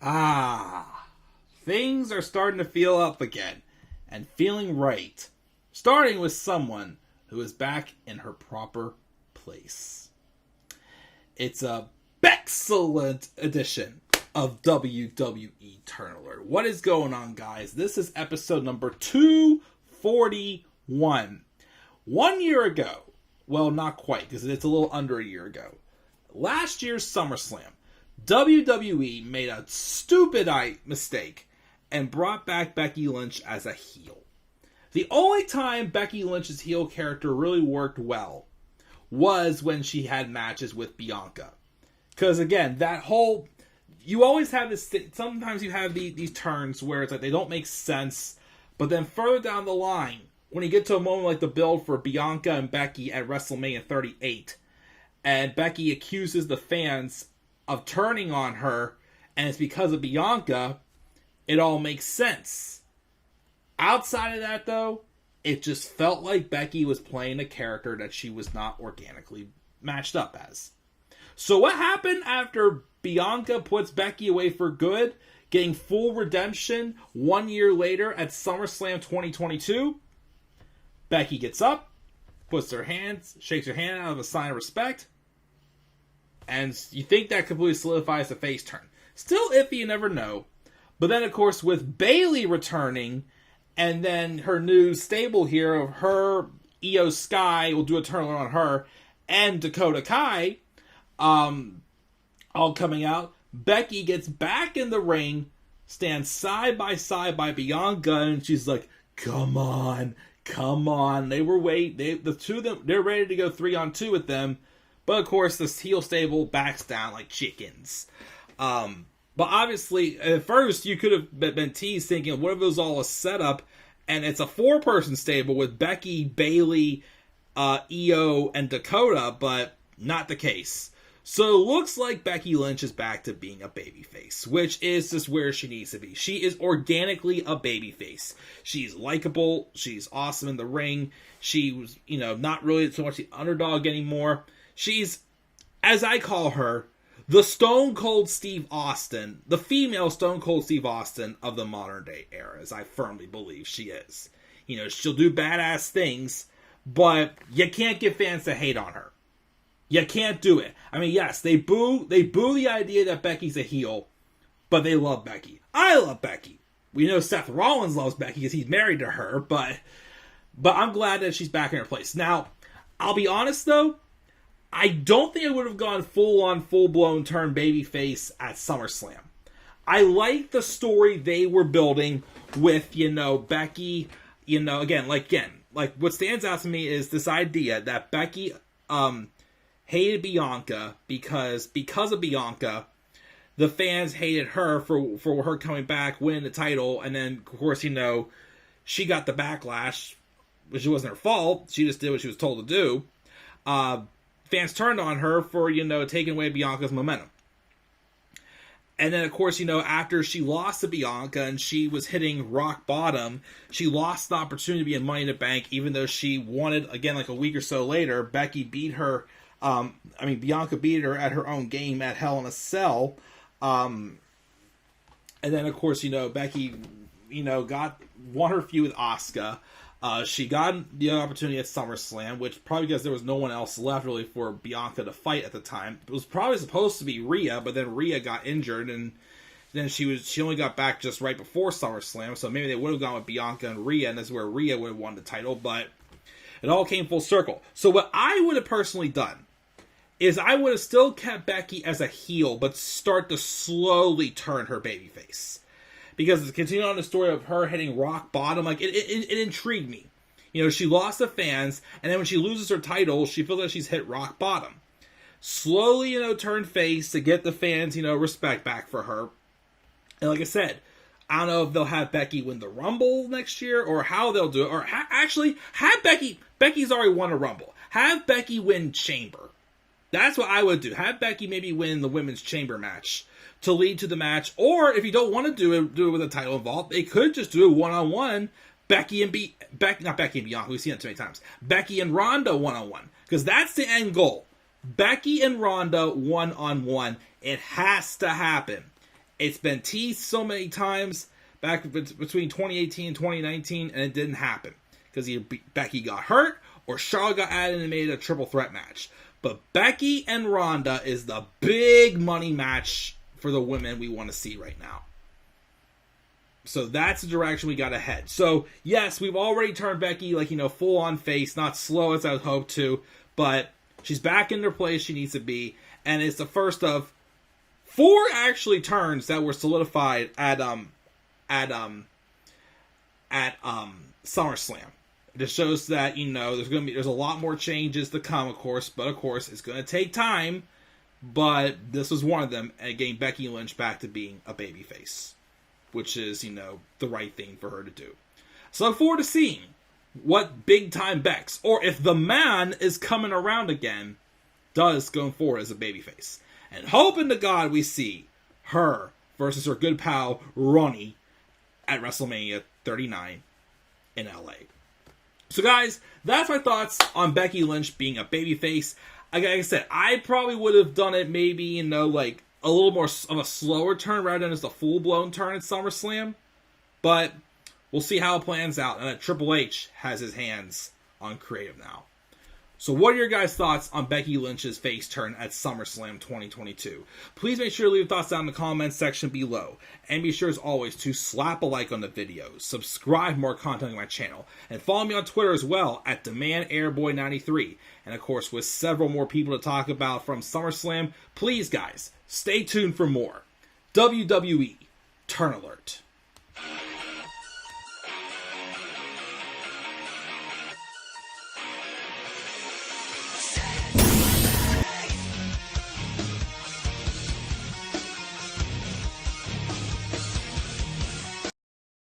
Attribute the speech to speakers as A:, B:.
A: Ah, things are starting to feel up again and feeling right. Starting with someone who is back in her proper place. It's a excellent edition of WWE Turn Alert. What is going on, guys? This is episode number 241. 1 year ago, well, not quite, because it's a little under a year ago, last year's Summerslam, WWE made a stupid mistake and brought back Becky Lynch as a heel. The only time Becky Lynch's heel character really worked well was when she had matches with Bianca. Because again, you always have this, sometimes you have these turns where it's like they don't make sense, but then further down the line, when you get to a moment like the build for Bianca and Becky at WrestleMania 38, and Becky accuses the fans of turning on her, and it's because of Bianca, it all makes sense. Outside of that, though, it just felt like Becky was playing a character that she was not organically matched up as. So what happened after Bianca puts Becky away for good, getting full redemption 1 year later at SummerSlam 2022? Becky gets up, shakes her hand out of a sign of respect, and you think that completely solidifies the face turn. Still iffy, you never know. But then, of course, with Bayley returning, and then her new stable here of her, Io Sky will do a turn on her, and Dakota Kai, all coming out, Becky gets back in the ring, stands side by Bianca, and she's like, come on. The two of them, they're ready to go 3-on-2 with them. But of course, this heel stable backs down like chickens. But obviously, at first, you could have been teased thinking, what if it was all a setup? And it's a 4-person stable with Becky, Bayley, Io, and Dakota, but not the case. So it looks like Becky Lynch is back to being a babyface, which is just where she needs to be. She is organically a babyface. She's likable. She's awesome in the ring. She was, not really so much the underdog anymore. She's, as I call her, the Stone Cold Steve Austin, the female Stone Cold Steve Austin of the modern day era, as I firmly believe she is. She'll do badass things, but you can't get fans to hate on her. You can't do it. I mean, yes, they boo the idea that Becky's a heel, but they love Becky. I love Becky. We know Seth Rollins loves Becky because he's married to her, but I'm glad that she's back in her place. Now, I'll be honest though, I don't think I would have gone full-blown turn babyface at SummerSlam. I like the story they were building with, Becky, again, what stands out to me is this idea that Becky, hated Bianca because of Bianca, the fans hated her for her coming back, winning the title, and then, of course, she got the backlash, which wasn't her fault. She just did what she was told to do. Fans turned on her for, taking away Bianca's momentum. And then, of course, after she lost to Bianca and she was hitting rock bottom, she lost the opportunity to be in Money in the Bank, even though she wanted, again, like a week or so later, Becky beat her. Bianca beat her at her own game at Hell in a Cell. And then, of course, Becky, won her feud with Asuka. She got the opportunity at SummerSlam, which probably because there was no one else left really for Bianca to fight at the time. It was probably supposed to be Rhea, but then Rhea got injured, and then she only got back just right before SummerSlam, so maybe they would have gone with Bianca and Rhea, and that's where Rhea would have won the title, but it all came full circle. So what I would have personally done is I would have still kept Becky as a heel, but start to slowly turn her babyface. Because it's continuing on the story of her hitting rock bottom, it intrigued me. She lost the fans, and then when she loses her title, she feels like she's hit rock bottom. Slowly, turn face to get the fans, respect back for her. And like I said, I don't know if they'll have Becky win the Rumble next year, or how they'll do it. Or actually, have Becky's already won a Rumble. Have Becky win Chamber. That's what I would do. Have Becky maybe win the Women's Chamber match to lead to the match. Or if you don't want to do it with a title involved, they could just do a one-on-one not Becky and Bianca, we've seen it too many times. Becky and Ronda one-on-one. Because that's the end goal. Becky and Ronda one-on-one. It has to happen. It's been teased so many times back between 2018 and 2019, and it didn't happen. Because either Becky got hurt, or Charlotte got added and made a triple threat match. But Becky and Ronda is the big money match for the women we want to see right now. So that's the direction we got to head. So, yes, we've already turned Becky, full on face. Not slow as I would hope to. But she's back in her place she needs to be. And it's the first of 4 actually turns that were solidified at SummerSlam. It just shows that, there's a lot more changes to come, of course. But, of course, it's going to take time. But this was one of them. And getting Becky Lynch back to being a babyface. Which is, the right thing for her to do. So I look forward to seeing what big time Bex, or if the man is coming around again, does going forward as a babyface. And hoping to God we see her versus her good pal, Ronnie, at WrestleMania 39 in LA. So guys, that's my thoughts on Becky Lynch being a babyface. Like I said, I probably would have done it maybe, a little more of a slower turn rather than just a full-blown turn at SummerSlam. But we'll see how it plans out. And that Triple H has his hands on creative now. So what are your guys' thoughts on Becky Lynch's face turn at SummerSlam 2022? Please make sure to leave your thoughts down in the comments section below. And be sure as always to slap a like on the video, subscribe for more content on my channel, and follow me on Twitter as well at DemandAirboy93. And of course, with several more people to talk about from SummerSlam, please guys, stay tuned for more WWE Turn Alert.